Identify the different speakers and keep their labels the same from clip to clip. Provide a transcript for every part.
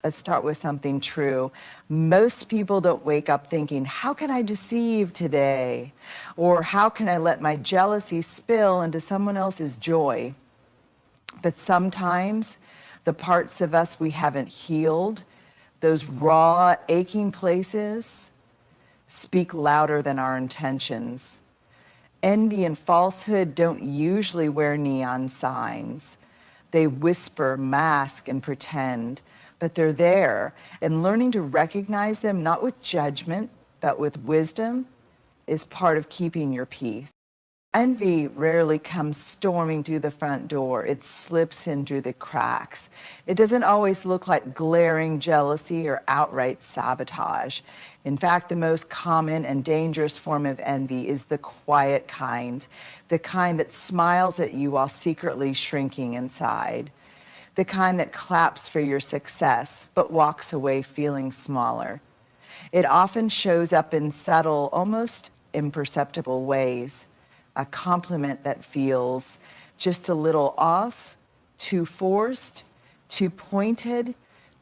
Speaker 1: Let's start with something true. Most people don't wake up thinking, how can I deceive today? Or how can I let my jealousy spill into someone else's joy? But sometimes the parts of us we haven't healed, those raw, aching places, speak louder than our intentions. Envy and falsehood don't usually wear neon signs. They whisper, mask, and pretend, but they're there. And learning to recognize them, not with judgment, but with wisdom, is part of keeping your peace. Envy rarely comes storming through the front door. It slips in through the cracks. It doesn't always look like glaring jealousy or outright sabotage. In fact, the most common and dangerous form of envy is the quiet kind, the kind that smiles at you while secretly shrinking inside, the kind that claps for your success but walks away feeling smaller. It often shows up in subtle, almost imperceptible ways. A compliment that feels just a little off, too forced, too pointed,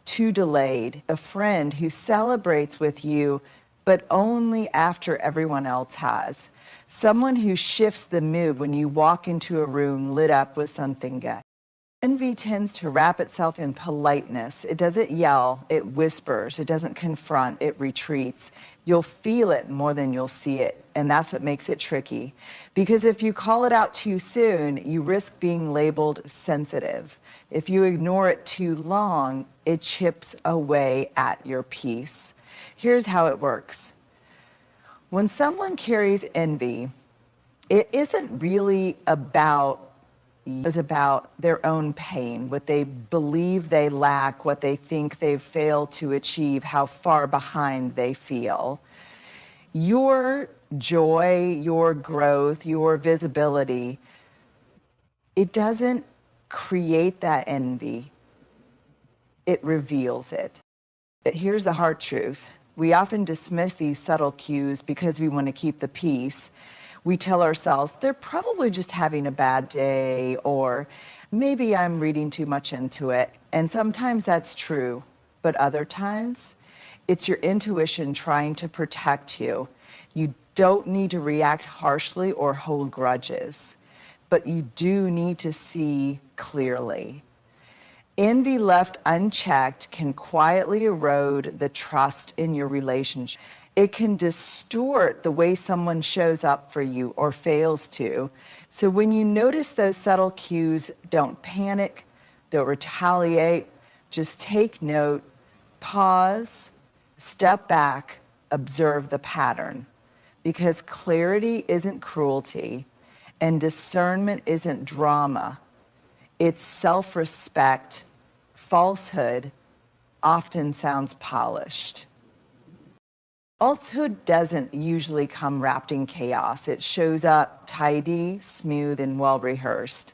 Speaker 1: too delayed. A friend who celebrates with you, but only after everyone else has. Someone who shifts the mood when you walk into a room lit up with something good. Envy tends to wrap itself in politeness. It doesn't yell, it whispers. It doesn't confront, it retreats. You'll feel it more than you'll see it, and that's what makes it tricky. Because if you call it out too soon, you risk being labeled sensitive. If you ignore it too long, it chips away at your peace. Here's how it works. When someone carries envy, it isn't really about their own pain, what they believe they lack, what they think they've failed to achieve, how far behind they feel. Your joy, your growth, your visibility, it doesn't create that envy. It reveals it. But here's the hard truth. We often dismiss these subtle cues because we want to keep the peace. We tell ourselves, they're probably just having a bad day, or maybe I'm reading too much into it. And sometimes that's true, but other times, it's your intuition trying to protect you. You don't need to react harshly or hold grudges, but you do need to see clearly. Envy left unchecked can quietly erode the trust in your relationship. It can distort the way someone shows up for you or fails to. So when you notice those subtle cues, don't panic, don't retaliate, just take note, pause, step back, observe the pattern. Because clarity isn't cruelty and discernment isn't drama. It's self-respect. Falsehood often sounds polished. Falsehood doesn't usually come wrapped in chaos. It shows up tidy, smooth, and well-rehearsed.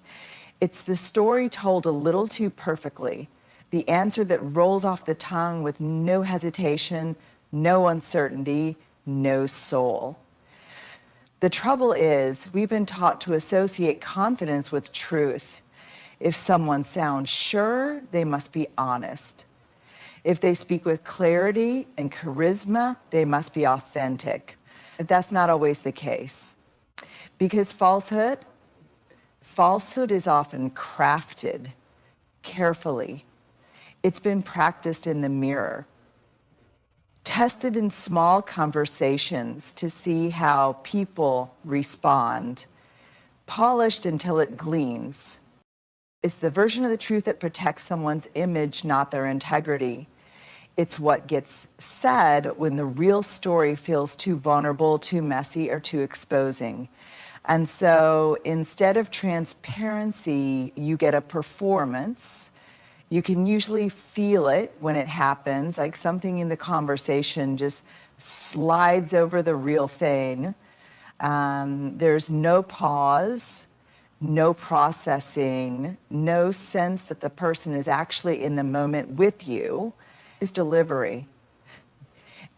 Speaker 1: It's the story told a little too perfectly, the answer that rolls off the tongue with no hesitation, no uncertainty, no soul. The trouble is, we've been taught to associate confidence with truth. If someone sounds sure, they must be honest. If they speak with clarity and charisma, they must be authentic. But that's not always the case. Because falsehood is often crafted carefully. It's been practiced in the mirror, tested in small conversations to see how people respond, polished until it gleams. It's the version of the truth that protects someone's image, not their integrity. It's what gets said when the real story feels too vulnerable, too messy, or too exposing. And so instead of transparency, you get a performance. You can usually feel it when it happens, like something in the conversation just slides over the real thing. There's no pause, no processing, no sense that the person is actually in the moment with you. Is delivery.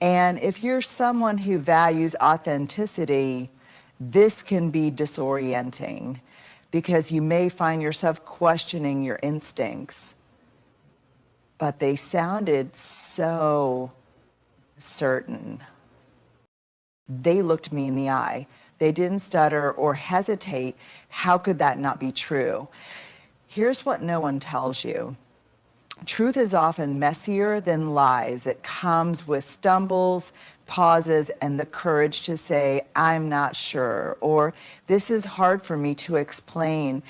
Speaker 1: And if you're someone who values authenticity, this can be disorienting because you may find yourself questioning your instincts. but they sounded so certain. They looked me in the eye. They didn't stutter or hesitate. How could that not be true? Here's what no one tells you. Truth is often messier than lies. It comes with stumbles, pauses, and the courage to say, I'm not sure, or this is hard for me to explain.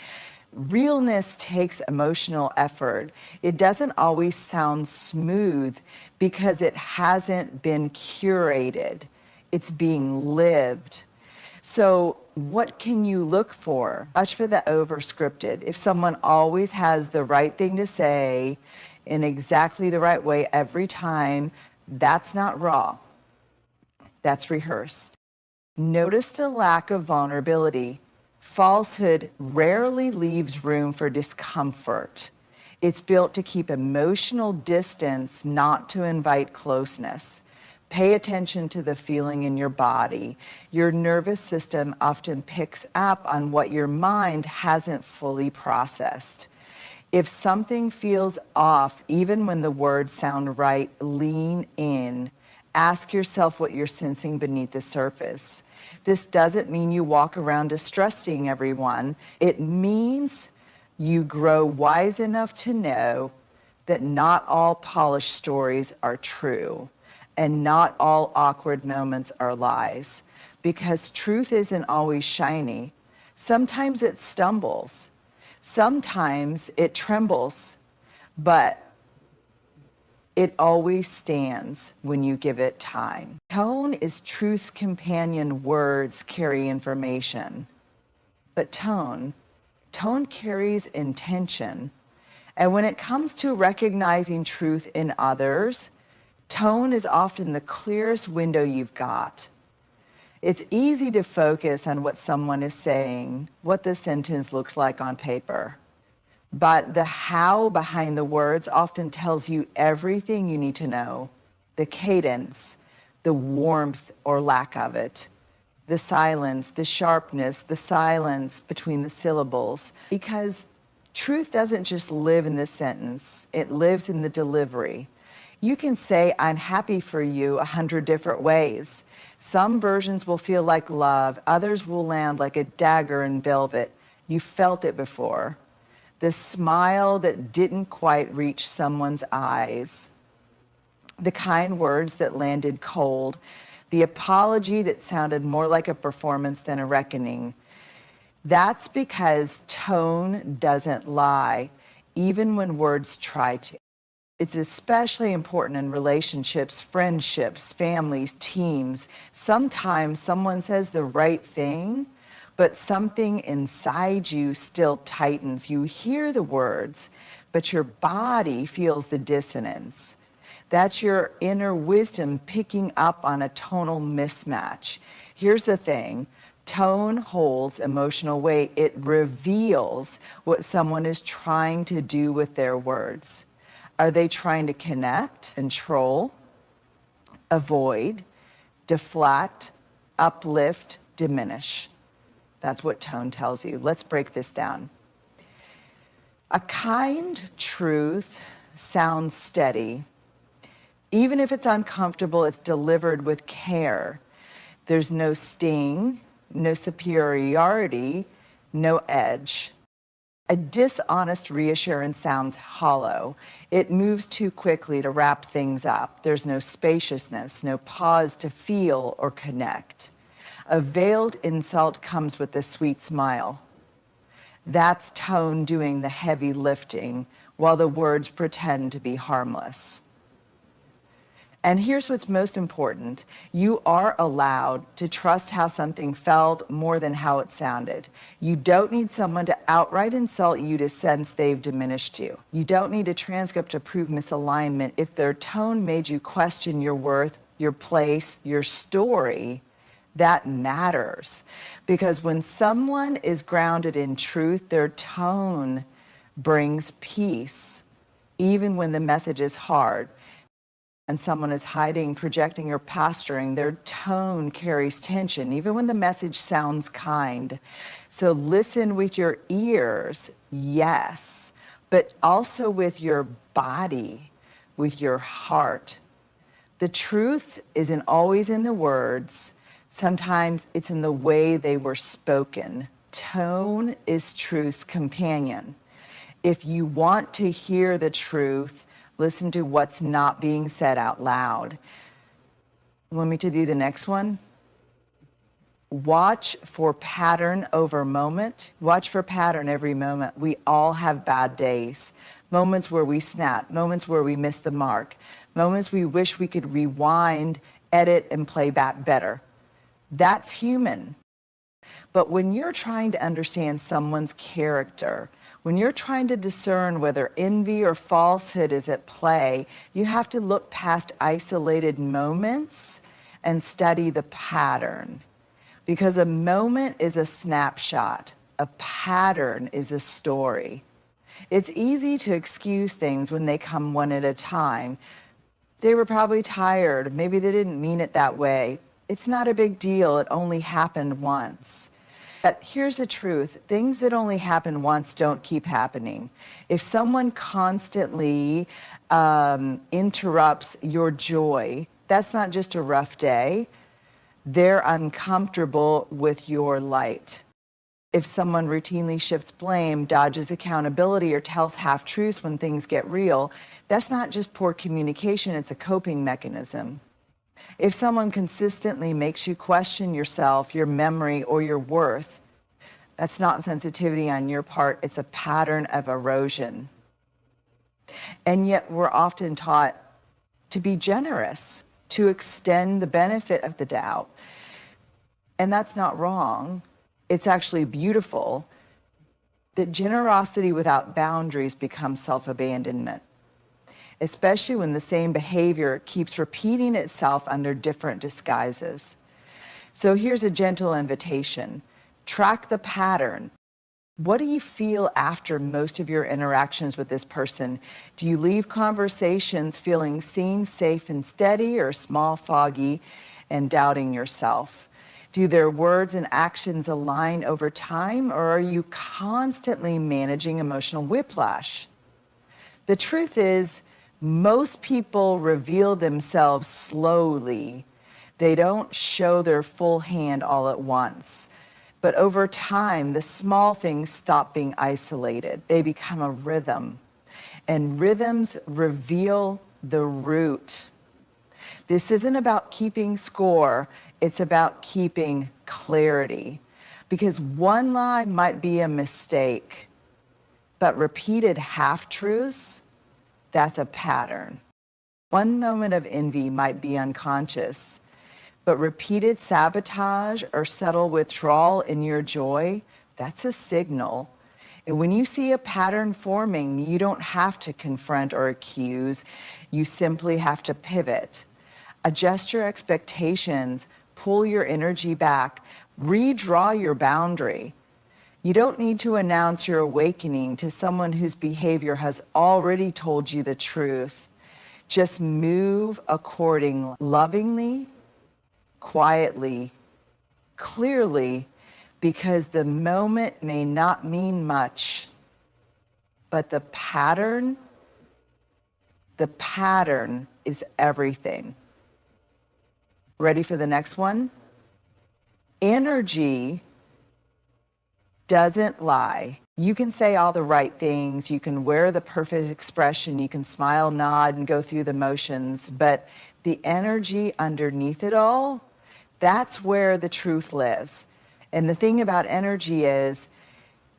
Speaker 1: Realness takes emotional effort. It doesn't always sound smooth because it hasn't been curated. It's being lived. So what can you look for? Watch for the over-scripted. If someone always has the right thing to say in exactly the right way every time, that's not raw. That's rehearsed. Notice the lack of vulnerability. Falsehood rarely leaves room for discomfort. It's built to keep emotional distance, not to invite closeness. Pay attention to the feeling in your body. Your nervous system often picks up on what your mind hasn't fully processed. If something feels off, even when the words sound right, lean in. Ask yourself what you're sensing beneath the surface. This doesn't mean you walk around distrusting everyone. It means you grow wise enough to know that not all polished stories are true. And not all awkward moments are lies, because truth isn't always shiny. Sometimes it stumbles. Sometimes it trembles, but it always stands when you give it time. Tone is truth's companion. Words carry information, but tone carries intention. And when it comes to recognizing truth in others, tone is often the clearest window you've got. It's easy to focus on what someone is saying, what the sentence looks like on paper. But the how behind the words often tells you everything you need to know. The cadence, the warmth or lack of it, the silence, the sharpness, the silence between the syllables. Because truth doesn't just live in the sentence, it lives in the delivery. You can say, I'm happy for you 100 different ways. Some versions will feel like love. Others will land like a dagger in velvet. You felt it before. The smile that didn't quite reach someone's eyes. The kind words that landed cold. The apology that sounded more like a performance than a reckoning. That's because tone doesn't lie, even when words try to. It's especially important in relationships, friendships, families, teams. Sometimes someone says the right thing, but something inside you still tightens. You hear the words, but your body feels the dissonance. That's your inner wisdom picking up on a tonal mismatch. Here's the thing. Tone holds emotional weight. It reveals what someone is trying to do with their words. Are they trying to connect, control, avoid, deflect, uplift, diminish? That's what tone tells you. Let's break this down. A kind truth sounds steady. Even if it's uncomfortable, it's delivered with care. There's no sting, no superiority, no edge. A dishonest reassurance sounds hollow. It moves too quickly to wrap things up. There's no spaciousness, no pause to feel or connect. A veiled insult comes with a sweet smile. That's tone doing the heavy lifting while the words pretend to be harmless. And here's what's most important. You are allowed to trust how something felt more than how it sounded. You don't need someone to outright insult you to sense they've diminished you. You don't need a transcript to prove misalignment. If their tone made you question your worth, your place, your story, that matters. Because when someone is grounded in truth, their tone brings peace, even when the message is hard. And someone is hiding, projecting, or posturing, their tone carries tension, even when the message sounds kind. So listen with your ears, yes, but also with your body. with your heart. The truth isn't always in the words. Sometimes it's in the way they were spoken. Tone is truth's companion. If you want to hear the truth, listen to what's not being said out loud. Want me to do the next one? Watch for pattern over moment. Watch for pattern every moment. We all have bad days. Moments where we snap, moments where we miss the mark, moments we wish we could rewind, edit, and play back better. That's human. But when you're trying to understand someone's character, when you're trying to discern whether envy or falsehood is at play, you have to look past isolated moments and study the pattern. Because a moment is a snapshot, a pattern is a story. It's easy to excuse things when they come one at a time. They were probably tired, maybe they didn't mean it that way. It's not a big deal, it only happened once. But here's the truth, things that only happen once don't keep happening. If someone constantly interrupts your joy, that's not just a rough day. They're uncomfortable with your light. If someone routinely shifts blame, dodges accountability, or tells half-truths when things get real, that's not just poor communication, it's a coping mechanism. If someone consistently makes you question yourself, your memory, or your worth, that's not sensitivity on your part, it's a pattern of erosion. And yet we're often taught to be generous, to extend the benefit of the doubt. And that's not wrong. It's actually beautiful that generosity without boundaries becomes self-abandonment, especially when the same behavior keeps repeating itself under different disguises. So here's a gentle invitation. Track the pattern. What do you feel after most of your interactions with this person? Do you leave conversations feeling seen, safe, and steady, or small, foggy, and doubting yourself? Do their words and actions align over time, or are you constantly managing emotional whiplash? The truth is, most people reveal themselves slowly. They don't show their full hand all at once. But over time, the small things stop being isolated. They become a rhythm. And rhythms reveal the root. This isn't about keeping score, it's about keeping clarity. Because one lie might be a mistake, but repeated half-truths, that's a pattern. One moment of envy might be unconscious, but repeated sabotage or subtle withdrawal in your joy, that's a signal. And when you see a pattern forming, you don't have to confront or accuse. You simply have to pivot. Adjust your expectations, pull your energy back, redraw your boundary. You don't need to announce your awakening to someone whose behavior has already told you the truth. Just move accordingly, lovingly, quietly, clearly, because the moment may not mean much, but the pattern is everything. Ready for the next one? Energy doesn't lie. You can say all the right things, you can wear the perfect expression, you can smile, nod, and go through the motions, but the energy underneath it all, that's where the truth lives. And the thing about energy is,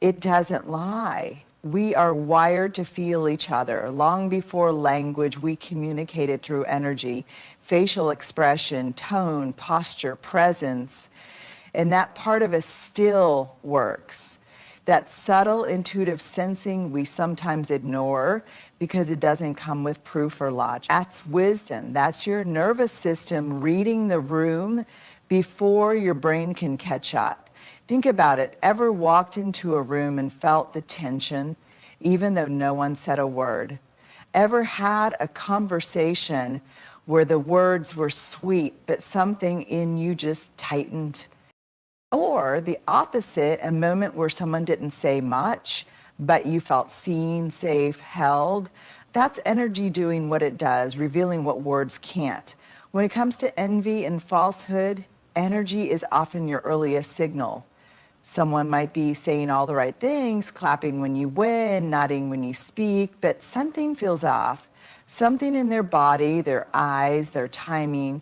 Speaker 1: it doesn't lie. We are wired to feel each other. Long before language, we communicated through energy, facial expression, tone, posture, presence. And that part of us still works. That subtle intuitive sensing we sometimes ignore because it doesn't come with proof or logic. That's wisdom. That's your nervous system reading the room before your brain can catch up. Think about it. Ever walked into a room and felt the tension, even though no one said a word? Ever had a conversation where the words were sweet, but something in you just tightened? Or the opposite, a moment where someone didn't say much, but you felt seen, safe, held. That's energy doing what it does, revealing what words can't. When it comes to envy and falsehood, energy is often your earliest signal. Someone might be saying all the right things, clapping when you win, nodding when you speak, but something feels off. Something in their body, their eyes, their timing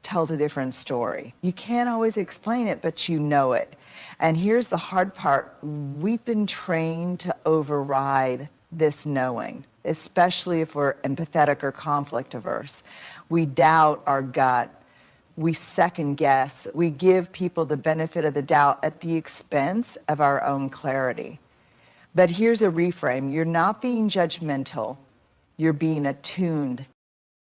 Speaker 1: tells a different story. You can't always explain it, but you know it. And here's the hard part. We've been trained to override this knowing, especially if we're empathetic or conflict averse. We doubt our gut. We second guess. We give people the benefit of the doubt at the expense of our own clarity. But here's a reframe. You're not being judgmental. You're being attuned.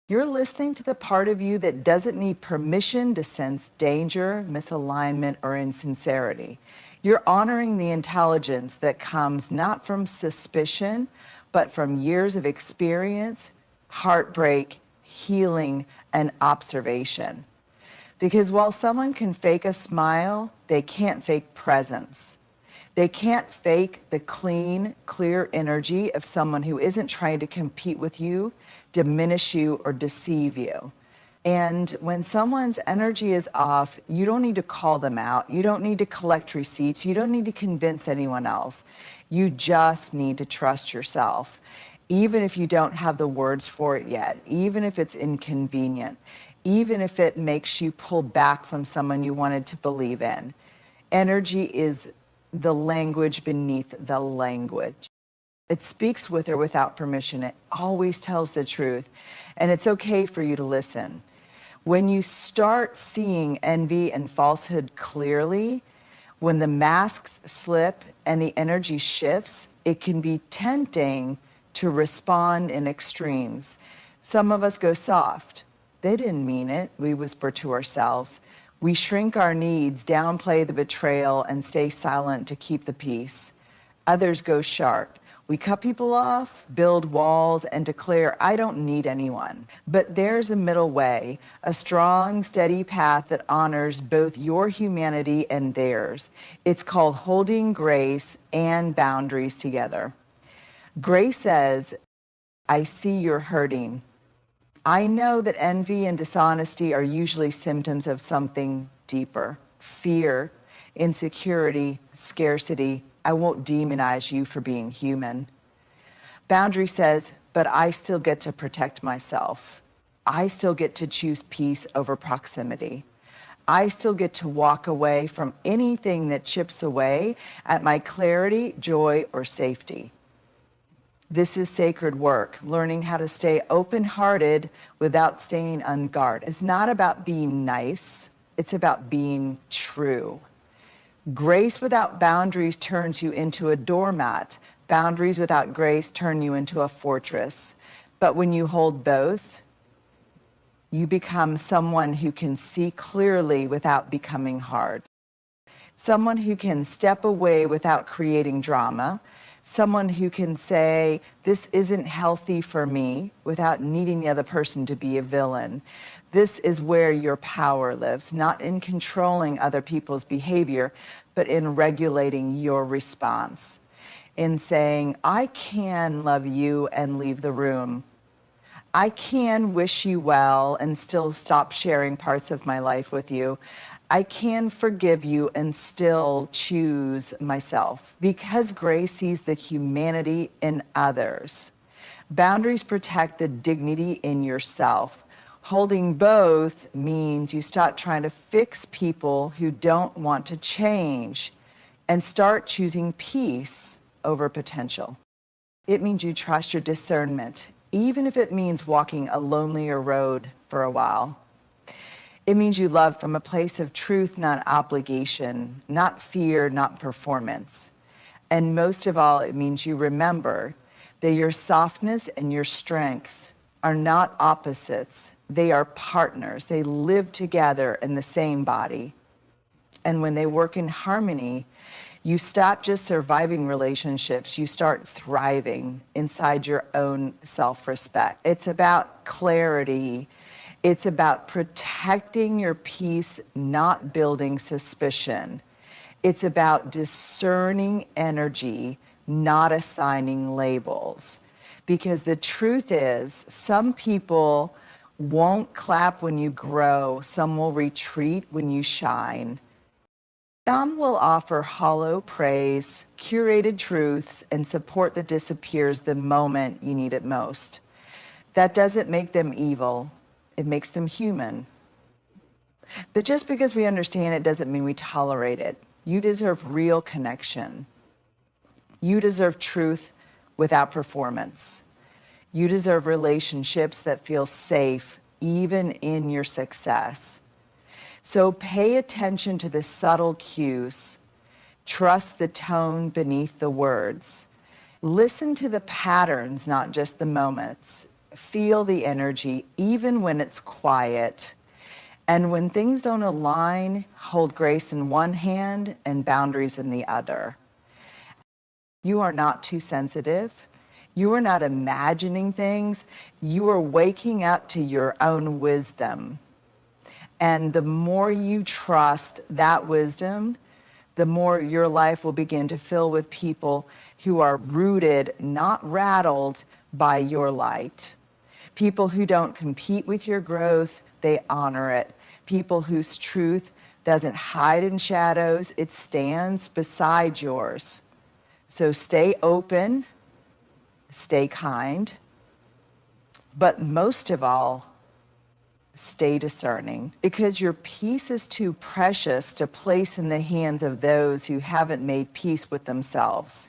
Speaker 1: You're listening to the part of you that doesn't need permission to sense danger, misalignment, or insincerity. You're honoring the intelligence that comes not from suspicion, but from years of experience, heartbreak, healing, and observation. Because while someone can fake a smile, they can't fake presence. They can't fake the clean, clear energy of someone who isn't trying to compete with you, diminish you, or deceive you. And when someone's energy is off, you don't need to call them out. You don't need to collect receipts. You don't need to convince anyone else. You just need to trust yourself, even if you don't have the words for it yet, even if it's inconvenient, even if it makes you pull back from someone you wanted to believe in. Energy is the language beneath the language. It speaks with or without permission. It always tells the truth. And it's okay for you to listen. When you start seeing envy and falsehood clearly, when the masks slip and the energy shifts, it can be tempting to respond in extremes. Some of us go soft. They didn't mean it, we whisper to ourselves. We shrink our needs, downplay the betrayal, and stay silent to keep the peace. Others go sharp. We cut people off, build walls, and declare, I don't need anyone. But there's a middle way, a strong, steady path that honors both your humanity and theirs. It's called holding grace and boundaries together. Grace says, I see you're hurting. I know that envy and dishonesty are usually symptoms of something deeper. Fear, insecurity, scarcity. I won't demonize you for being human. Boundary says, but I still get to protect myself. I still get to choose peace over proximity. I still get to walk away from anything that chips away at my clarity, joy, or safety. This is sacred work, learning how to stay open-hearted without staying unguarded. It's not about being nice, it's about being true. Grace without boundaries turns you into a doormat. Boundaries without grace turn you into a fortress. But when you hold both, you become someone who can see clearly without becoming hard. Someone who can step away without creating drama. Someone who can say, this isn't healthy for me, without needing the other person to be a villain. This is where your power lives, not in controlling other people's behavior, but in regulating your response. In saying, I can love you and leave the room. I can wish you well and still stop sharing parts of my life with you. I can forgive you and still choose myself, because grace sees the humanity in others. Boundaries protect the dignity in yourself. Holding both means you stop trying to fix people who don't want to change and start choosing peace over potential. It means you trust your discernment, even if it means walking a lonelier road for a while. It means you love from a place of truth, not obligation, not fear, not performance. And most of all, it means you remember that your softness and your strength are not opposites. They are partners. They live together in the same body. And when they work in harmony, you stop just surviving relationships. You start thriving inside your own self-respect. It's about clarity. It's about protecting your peace, not building suspicion. It's about discerning energy, not assigning labels. Because the truth is, some people won't clap when you grow, some will retreat when you shine. Some will offer hollow praise, curated truths, and support that disappears the moment you need it most. That doesn't make them evil, it makes them human. But just because we understand it doesn't mean we tolerate it. You deserve real connection. You deserve truth without performance. You deserve relationships that feel safe even in your success. So pay attention to the subtle cues. Trust the tone beneath the words. Listen to the patterns, not just the moments. Feel the energy, even when it's quiet. And when things don't align, hold grace in one hand and boundaries in the other. You are not too sensitive. You are not imagining things. You are waking up to your own wisdom. And the more you trust that wisdom, the more your life will begin to fill with people who are rooted, not rattled by your light. People who don't compete with your growth, they honor it. People whose truth doesn't hide in shadows, it stands beside yours. So stay open, stay kind, but most of all, stay discerning, because your peace is too precious to place in the hands of those who haven't made peace with themselves.